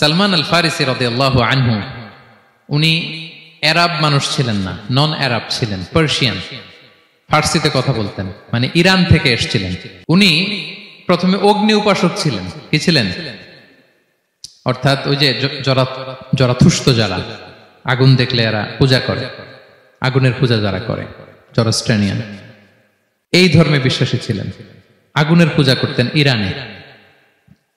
সালমান আল ফারিসি রাদিয়াল্লাহু আনহু উনি আরব মানুষ ছিলেন না, নন আরব ছিলেন, পার্সিয়ান, ফার্সিতে কথা বলতেন, মানে ইরান থেকে এসেছিলেন। উনি প্রথমে অগ্নি উপাসক ছিলেন। কি ছিলেন? অর্থাৎ ওই যে জরাথুস্ত যারা আগুন দেখলে এরা পূজা করে, আগুনের পূজা যারা করে, জরস্ট্রেনিয়ান, এই ধর্মে বিশ্বাসী ছিলেন। আগুনের পূজা করতেন ইরানে।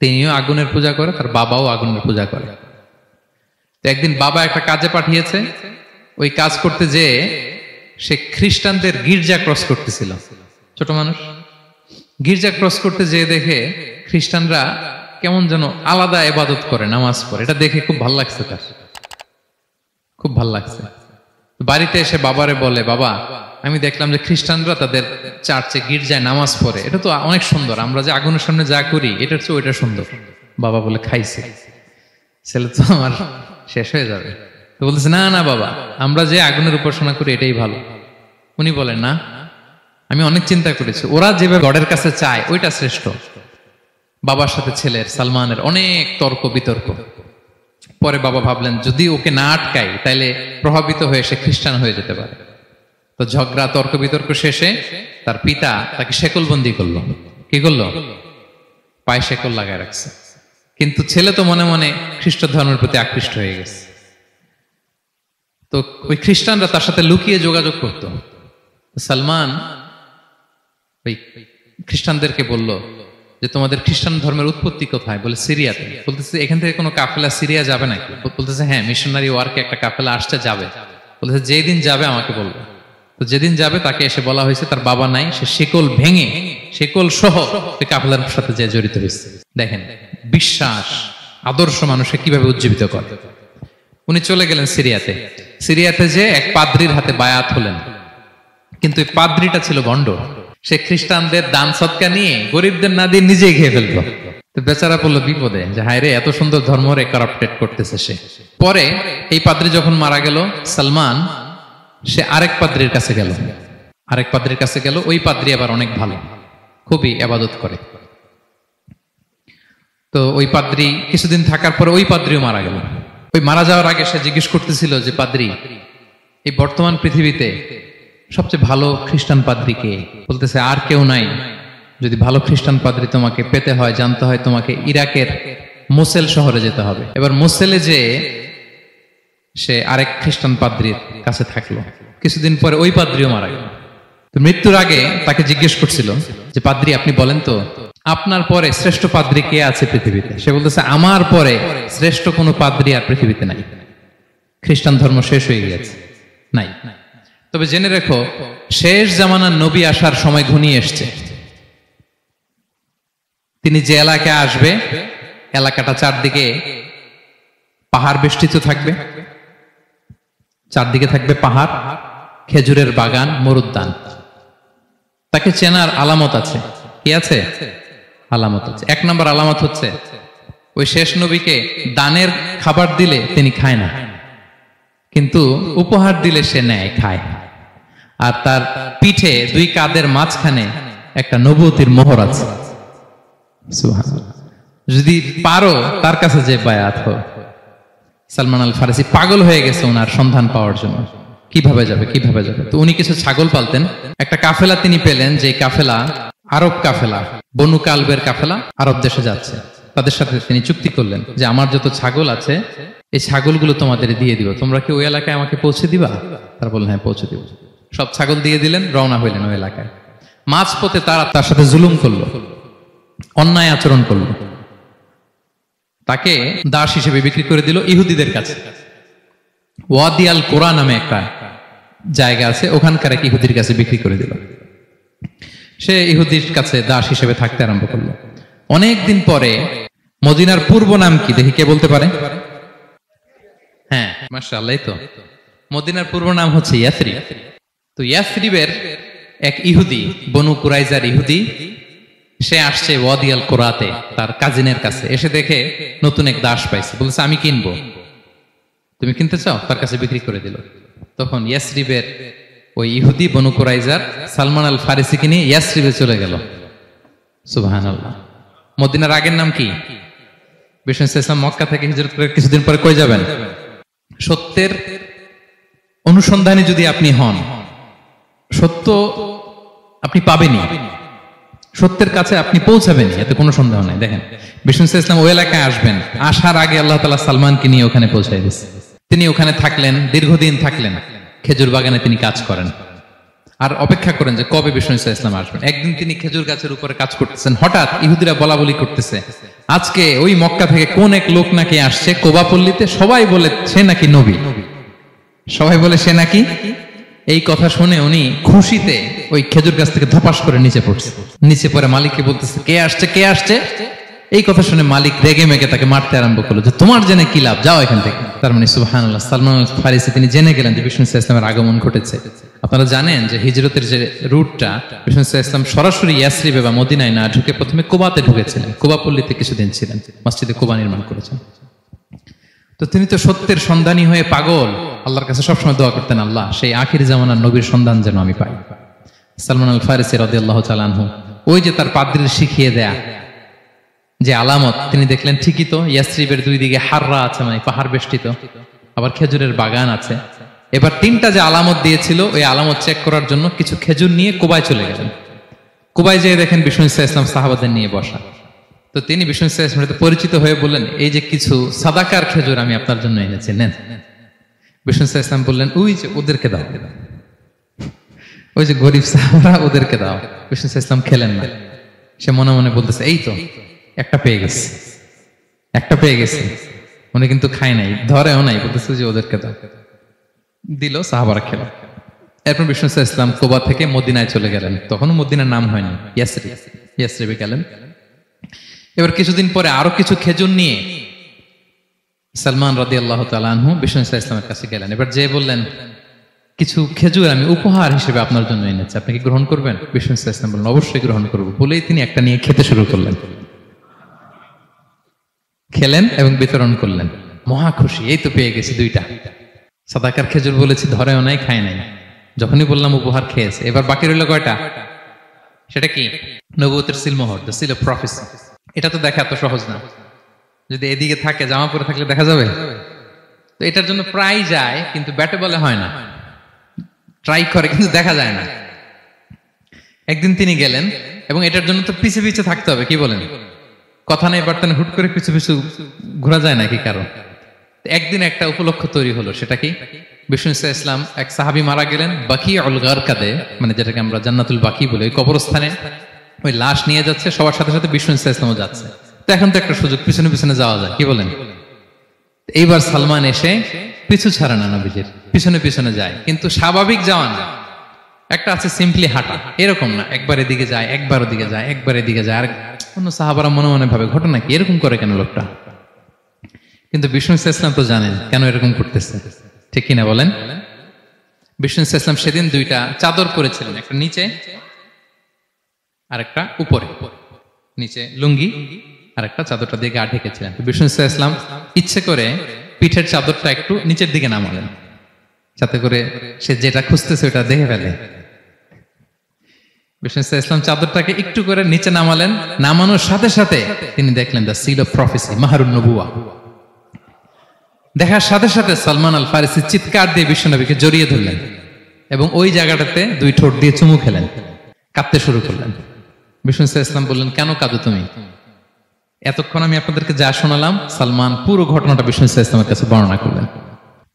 তিনিও আগুনের পূজা করে, তার বাবাও আগুনের পূজা করে। তো একদিন বাবা একটা কাজে পাঠিয়েছে, ওই কাজ করতে যেয়ে সে খ্রিস্টানদের গির্জা ক্রস করতেছিল। ছোট মানুষ গির্জা ক্রস করতে যেয়ে দেখে খ্রিস্টানরা কেমন যেন আলাদা ইবাদত করে, নামাজ পড়ে। এটা দেখে খুব ভাল লাগছে, তার খুব ভাল লাগছে। বাড়িতে এসে বাবারে বলে, বাবা আমি দেখলাম যে খ্রিস্টানরা তাদের চার্চে গির্জায় নামাজ পড়ে, এটা তো অনেক সুন্দর, আমরা যে আগুনের সামনে যা করি এটার চেয়ে ওইটা সুন্দর। বাবা বলে, খাইছে, ছেলে তো আমার শেষ হয়ে যাবে। তো বলতেছে, না না বাবা, আমরা যে আগুনের উপাসনা করি এটাই ভালো। উনি বলেন, না, আমি অনেক চিন্তা করেছি, ওরা যেভাবে গডের কাছে চায় ওইটা শ্রেষ্ঠ। বাবার সাথে ছেলের, সালমানের অনেক তর্ক বিতর্ক। পরে বাবা ভাবলেন, যদি ওকে না আটকাই তাইলে প্রভাবিত হয়ে সে খ্রিস্টান হয়ে যেতে পারে। তো ঝগড়া তর্ক বিতর্ক শেষে তার পিতা তাকে শেকলবন্দি করলো। কি করলো? পায়ে শেকল লাগায় রাখছে। কিন্তু ছেলে তো মনে মনে খ্রিস্ট ধর্মের প্রতি আকৃষ্ট হয়ে গেছে। তো ওই খ্রিস্টানরা তার সাথে লুকিয়ে যোগাযোগ করত। সালমান ওই খ্রিস্টানদেরকে বলল যে, তোমাদের খ্রিস্টান ধর্মের উৎপত্তি কোথায়? বলে, সিরিয়াতে। বলতেছে, এখান থেকে কোনো কাফেলা সিরিয়া যাবে নাকি? বলতেছে, হ্যাঁ, মিশনারি ওয়ার্কে একটা কাফেলা আসতে যাবে। বলতেছে, যেদিন যাবে আমাকে বলবো। তো যেদিন যাবে তাকে এসে বলা হয়েছে তার বাবা নাই, সে শিকল ভেঙে, শিকল সহ কাফেলার সাথে যে জড়িত হয়েছে। দেখেন বিশ্বাস, আদর্শ মানুষকে কিভাবে উজ্জীবিত করে। উনি চলে গেলেন সিরিয়াতে। সিরিয়াতে যে এক পাদ্রির হাতে বায়াত হলেন, কিন্তু এই পাদ্রিটা ছিল ভণ্ড। সে খ্রিস্টানদের দান সৎকা নিয়ে গরিবদের না দিয়ে নিজেই খেয়ে ফেলতো। তো বেচারা পড়লো বিপদে, যে হায় রে, এত সুন্দর ধর্ম রে কারাপ্টেড করতেছে সে। পরে এই পাদ্রি যখন মারা গেল, সালমান সে আরেক পাদ্রির কাছে গেল। আরেক পাদ্রির কাছে গেল। ওই পাদ্রি আবার অনেক ভালো, খুবই ইবাদত করে। তো ওই পাদ্রি কিছুদিন থাকার পরে ওই পাদ্রিও মারা গেল। ওই মারা যাওয়ার আগে সে জিজ্ঞেস করতেছিল যে, পাদ্রি, এই বর্তমান পৃথিবীতে সবচেয়ে ভালো খ্রিস্টান পাদ্রি কে? বলতেছে, আর কেউ নাই। যদি ভালো খ্রিস্টান পাদ্রি তোমাকে পেতে হয়, জানতে হয়, তোমাকে ইরাকের মোসেল শহরে যেতে হবে। এবার মোসেলে যে সে আরেক খ্রিস্টান পাদ্রির কাছে থাকলো। কিছুদিন পরে ওই পাদ্রিও মারা গেল। তো মৃত্যুর আগে তাকে জিজ্ঞেস করছিল যে, পাদ্রি আপনি বলেন তো, আপনার পরে শ্রেষ্ঠ পাদ্রি কে আছে পৃথিবীতে? সে বলতেছে, আমার পরে শ্রেষ্ঠ কোনো পাদ্রি আর পৃথিবীতে নাই। খ্রিস্টান ধর্ম শেষ হয়ে গিয়েছে, নাই। তবে জেনে রেখো, শেষ জামানার নবী আসার সময় ঘনিয়ে এসছে। তিনি যে এলাকায় আসবে, এলাকাটা চারদিকে পাহাড় বেষ্টিত থাকবে। চারদিকে থাকবে পাহাড়, খেজুরের বাগান, মরুদ্যান। তাকে চেনার আলামত আছে। কি আছে? আলামত আছে। এক নম্বর আলামত হচ্ছে, ওই শেষ নবীকে দানের খাবার দিলে তিনি খায় না, কিন্তু উপহার দিলে সে নেয়, খায়। আর তার পিঠে দুই কাঁধের মাঝখানে একটা নবুয়তির মোহর আছে। সুবহানাল্লাহ। যদি পারো তার কাছে যে বায়াত হও। সালমান আল ফারিসি পাগল হয়ে গেছে ওনার সন্ধান পাওয়ার জন্য। কিভাবে যাবে, কিভাবে যাবে? তো উনি কিছু ছাগল পালতেন। একটা কাফেলা তিনি পেলেন, যে কাফেলা আরব কাফেলা, বনু কালবের কাফেলা, আরব দেশে যাচ্ছে। তাদের সাথে তিনি চুক্তি করলেন যে, আমার যত ছাগল আছে এই ছাগলগুলো তোমাদের দিয়ে দিব, তোমরা কি ওই এলাকায় আমাকে পৌঁছে দিবা? তারা বললেন, হ্যাঁ, পৌঁছে দিব। সব ছাগল দিয়ে দিলেন, রওনা হইলেন ওই এলাকায়। মাঝপথে তারা তার সাথে জুলুম করলো, অন্যায় আচরণ করলো। তাকে দাস হিসেবে বিক্রি করে দিল ইহুদিদের কাছে। ওয়াদি আল কোরআন নামে একটা জায়গা আছে, ওখানকার এক ইহুদির কাছে বিক্রি করে দিল। সে ইহুদির কাছে দাস হিসেবে থাকতে আরম্ভ করলো। অনেকদিন পরে, মদিনার পূর্ব নাম কি দেখি, কে বলতে পারে? হ্যাঁ, মাশাআল্লাহ। তো মদিনার পূর্ব নাম হচ্ছে ইয়াসরিব। তো ইয়াসরিবের এক ইহুদি, বনু কুরাইজার ইহুদি, সে আসছে ওয়াদি আল কোরাতে তার কাজিনের কাছে। এসে দেখে নতুন এক দাস পাইছে, বলছে, আমি কিনবো, তুমি কিনতে চাও? তার কাছে বিক্রি করে দিল। তখন ইয়াসরিবের ওই ইহুদি, বনু কুরাইজার, সালমান আল ফারিসিকে নিয়ে ইয়াসরিবে চলে গেল। সুবহানাল্লাহ। মদিনার আগের নাম কি? বিষ্ণু ইসলাম মক্কা থেকে হিজরত করে কিছুদিন পরে কই যাবেন? সত্যের অনুসন্ধানে যদি আপনি হন, সত্য আপনি পাবেনই, সত্যের কাছে আপনি পৌঁছাবেনই, এতে কোনো সন্দেহ নাই। দেখেন বিষ্ণু ইসলাম ওই এলাকায় আসবেন, আসার আগে আল্লাহ তাআলা সালমানকে নিয়ে ওখানে পৌঁছায় দিয়েছে। তিনি ওখানে থাকলেন, দীর্ঘদিন থাকলেন, খেজুর বাগানে তিনি কাজ করেন আর অপেক্ষা করেন যে কবে বিষ্ণু ইসলাম আসবেন। একদিন তিনি খেজুর গাছের উপরে কাজ করতেছেন, হঠাৎ ইহুদিরা বলা বলি করতেছে আজকে ওই মক্কা থেকে কোন এক লোক নাকি আসছে কোবা পল্লীতে, সবাই বলে সে নাকি নবী, সবাই বলে সে নাকি। এই কথা শুনে উনি খুশিতে ওই খেজুর গাছ থেকে ধপাস করে নিচে পড়ছে। নিচে পড়ে মালিককে বলতেছে কে আসছে, কে আসছে। এই কথা শুনে মালিক রেগে মেগে তাকে মারতে আরম্ভ করলো যে তোমার জেনে কি লাভ, যাও এখান থেকে। তার মানে সুবহানাল্লাহ, সালমান আল ফারিসি তিনি জেনে গেলেন যে বিষ্ণু ইসলামের আগমন ঘটেছে। আপনারা জানেন যে হিজরতের যে রুটটা, বিষ্ণু ইসলাম সরাসরি ইয়াসরিবে বা মদিনায় না ঢুকে প্রথমে কুবাতে ঢুকেছিলেন, কুবা পল্লীতে কিছুদিন ছিলেন, মসজিদে কুবা নির্মাণ করেছেন। তো তিনি তো সত্যের সন্ধানী হয়ে পাগল, আল্লাহর কাছে সবসময় দোয়া করতেন, আল্লাহ সেই আখির জামানার নবীর সন্ধান যেন আমি পাই। সালমান আল ফারিসি রাদিয়াল্লাহু তাআলা আনহু ওই যে তার পাদ্রীর শিখিয়ে দেয়া যে আলামত, তিনি দেখলেন ঠিকই তো ইয়াসরিবের দুই দিকে হাররা আছে, মানে পাহাড় বেষ্টিত, আবার খেজুরের বাগান আছে। এবার তিনটা যে আলামত দিয়েছিল ওই আলামত চেক করার জন্য কিছু খেজুর নিয়ে কুবায় চলে গেলেন। কুবায় যেয়ে দেখেন বিষ্ণু ইসলাম সাহাবাদের নিয়ে বসা। তো তিনি বিষ্ণু ইসলামের সাথে পরিচিত হয়ে বললেন এই যে কিছু সাদাকার খেজুর আমি আপনার জন্য এনেছি, নেন। বিষ্ণু ইসলাম বললেন ওই যে ওদেরকে দাও, ওই যে গরিব সাহাবারা ওদেরকে দাও। বিষ্ণু ইসলাম খেলেন না, সে মনে মনে বলতেছে এই তো একটা পেয়ে গেছে, একটা পেয়ে গেছে। উনি কিন্তু খায় নাই, ধরেও নাই, বলতেছে যে ওদেরকে দাও। দিল, সাহাবারা খেল। এরপর বিষ্ণু ইসলাম কুবা থেকে মদিনায় চলে গেলেন, তখনও মদিনার নাম হয়নি, ইয়াসরিবে গেলেন। এবার কিছুদিন পরে আরো কিছু খেজুর নিয়ে সালমান রাদিয়াল্লাহু তাআলা আনহু বিষ্ণু ইসলামের কাছে গেলেন। এবার যে বললেন কিছু খেজুর আমি উপহার হিসেবে আপনার জন্য এনেছি, আপনি কি গ্রহণ করবেন? বিষ্ণু ইসলাম বললেন অবশ্যই গ্রহণ করব। বলেই তিনি একটা নিয়ে খেতে শুরু করলেন, খেলেন এবং বিতরণ করলেন। মহা খুশি, এই তো পেয়ে গেছি দুইটা সাদাকার খেজুর, বলেছি ধরেও নাই, খায় নাই। যখনই বললাম উপহার খেয়েছে। এবার বাকি রইল কয়টা? সেটা কি? নবুয়তের সিলমোহর, দ্য সিল অফ প্রফেসি। এটা তো দেখা এত সহজ না, যদি এদিকে থাকে, জামা পরে থাকলে দেখা যাবে। তো এটার জন্য প্রায় যায়, কিন্তু ব্যাটে বলে হয় না, ট্রাই করে কিন্তু দেখা যায় না। একদিন তিনি গেলেন এবং এটার জন্য তো পিছে পিছে থাকতে হবে, কি বলেন? কথা নেই বার্তা নেই, হুট করে পিছু পিছু ঘোরা যায় নাকি কারো? একদিন একটা উপলক্ষ তৈরি হলো, সেটা কি? বিষ্ণু ইসলাম এক সাহাবী মারা গেলেন বাকিউল গারকাদে, মানে যেটাকে আমরা জান্নাতুল বাকি বলি, ওই কবরস্থানে ওই লাশ নিয়ে যাচ্ছে, সবার সাথে সাথে বিষ্ণু ইসলামও যাচ্ছে। তো এখন তো একটা সুযোগ, পিছনে পিছনে যাওয়া যায়, কি বলেন? এইবার সালমান এসে পিছু ছাড়ে না, নবীজির পিছনে পিছনে যায়, কিন্তু স্বাভাবিক যাওয়া না, একটা আছে সিম্পলি হাঁটা, এরকম না, একবার এদিকে যায়, একবার ওদিকে যায়, একবার এদিকে যায়। আর অন্য সাহাবারা মনে মনে ভাবে ঘটনা কি, এরকম করে কেন লোকটা? কিন্তু বিষ্ণু ইসলাম তো জানেন কেন এরকম করতেছে, ঠিক কিনা বলেন? বিষ্ণু ইসলাম সেদিন দুইটা চাদর পরেছিলেন, একটা নিচে আর একটা উপরে, নিচে লুঙ্গি আর একটা চাদরটা দিয়ে গা ঢেকেছিলেন। বিষ্ণু ইসলাম ইচ্ছে করে পিঠের চাদরটা একটু নিচের দিকে নামালেন, যাতে করে সে যেটা খুঁজতেছে ওটা দেখে ফেলে। বিষ্ণু ইসলাম চাদরটাকে একটু করে নিচে নামালেন, নামানোর সাথে সাথে তিনি দেখলেন দ্য সিল অফ প্রফেসি, মাহরুন নবুয়া। দেখার সাথে সাথে সালমান আল ফারিসি চিৎকার দিয়ে বিশ্বনবীকে জড়িয়ে ধরলেন এবং ওই জায়গাটাতে দুই ঠোঁট দিয়ে চুমু খেলেন, কাঁদতে শুরু করলেন। বিষ্ণু ইসলাম বললেন কেন কাঁদো তুমি? এতক্ষণ আমি আপনাদেরকে যা শোনালাম, সালমান পুরো ঘটনাটা বিষ্ণু ইসলামের কাছে বর্ণনা করলেন।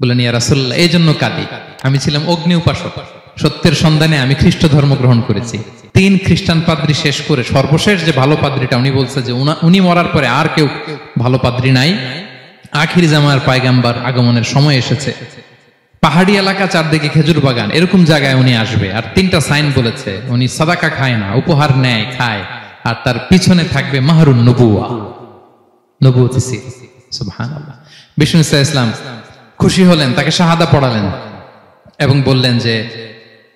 বললেন ইয়া রাসূলুল্লাহ, এই জন্য কাঁদি, আমি ছিলাম অগ্নি উপাসক, সত্যের সন্ধানে আমি খ্রিস্ট ধর্ম গ্রহণ করেছি। 3 খ্রিস্টান পাদ্রী শেষ করে সর্বশেষ যে ভালো পাদ্রীটা, উনি বলছে যে উনি মরার পরে আর কেউ ভালো পাদ্রী নাই, আখির জামার পায়গাম্বার আগমনের সময় এসেছে। পাহাড়ি এলাকা, চারদিকে খেজুর বাগান, এরকম জায়গায় উনি আসবে। আর 3টা সাইন বলেছে, উনি সাদাকা খায় না, উপহার নেয়, খায়, আর তার পিছনে থাকবে মাহরুন নবুয়া, নবুয়তি সিল। সুবহানাল্লাহ। বিষ্ণু ইসলাম খুশি হলেন, তাকে শাহাদা পড়ালেন এবং বললেন যে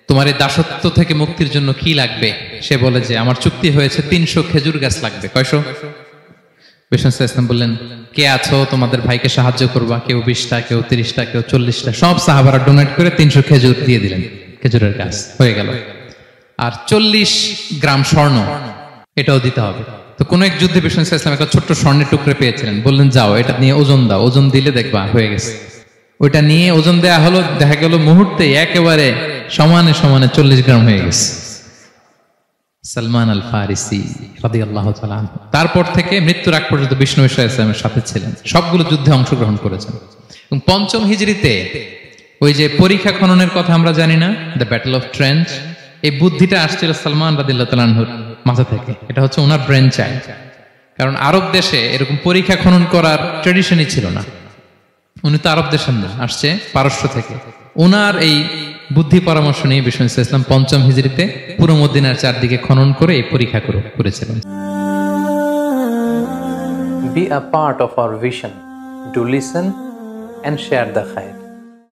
তোমার এই দাসত্ব থেকে মুক্তির জন্য কি লাগবে? সে বলে যে আমার চুক্তি হয়েছে 300 খেজুর গাছ লাগবে। কয়শো? বিষ্ণু ইসলাম বললেন কে আছো তোমাদের ভাইকে সাহায্য করবা? কেউ 20টা, কেউ 30টা, কেউ 40টা। সব সাহাবারা ডোনেট করে 300 খেজুর দিয়ে দিলেন, খেজুরের গাছ হয়ে গেল। আর 40 গ্রাম স্বর্ণ, এটাও দিতে হবে। তো কোন এক যুদ্ধে বিষ্ণু ইসলাম একটা ছোট্ট স্বর্ণের টুকরে পেয়েছিলেন, বললেন যাও এটা নিয়ে ওজন দাও, ওজন দিলে দেখবা হয়ে গেছে। ওইটা নিয়ে ওজন দেয়া হলো, দেখা গেল মুহূর্তে একেবারে সমানে সমানে 40 গ্রাম হয়ে গেছে। সালমান আল ফারিসি রাদিয়াল্লাহু তাআলা আনহু তারপর থেকে মৃত্যুর আগ পর্যন্ত বিষ্ণু ইসলামের সাথে ছিলেন, সবগুলো যুদ্ধে অংশগ্রহণ করেছেন। এবং 5ম হিজরিতে ওই যে পরীক্ষা খননের কথা আমরা জানি না, দ্য ব্যাটল অফ ট্রেন্চ, এই বুদ্ধিটা আসছিল সালমান রাদিয়াল্লাহু তাআলা আনহুর মাথা থেকে। এটা হচ্ছে ওনার ব্রেন চাইল্ড। কারণ আরব দেশে এরকম পরীক্ষা খনন করার ট্রেডিশনই ছিল না। উনি তো আরব দেশের না, আসছে পারস্য থেকে। ওনার এই বুদ্ধি পরামর্শ নিয়ে বিষ্ণু ইসলাম 5ম হিজরিতে পুরো মদিনার চারদিকে খনন করে এই পরীক্ষা করেছিলেন। Be a part of our vision. Do listen and share the khair.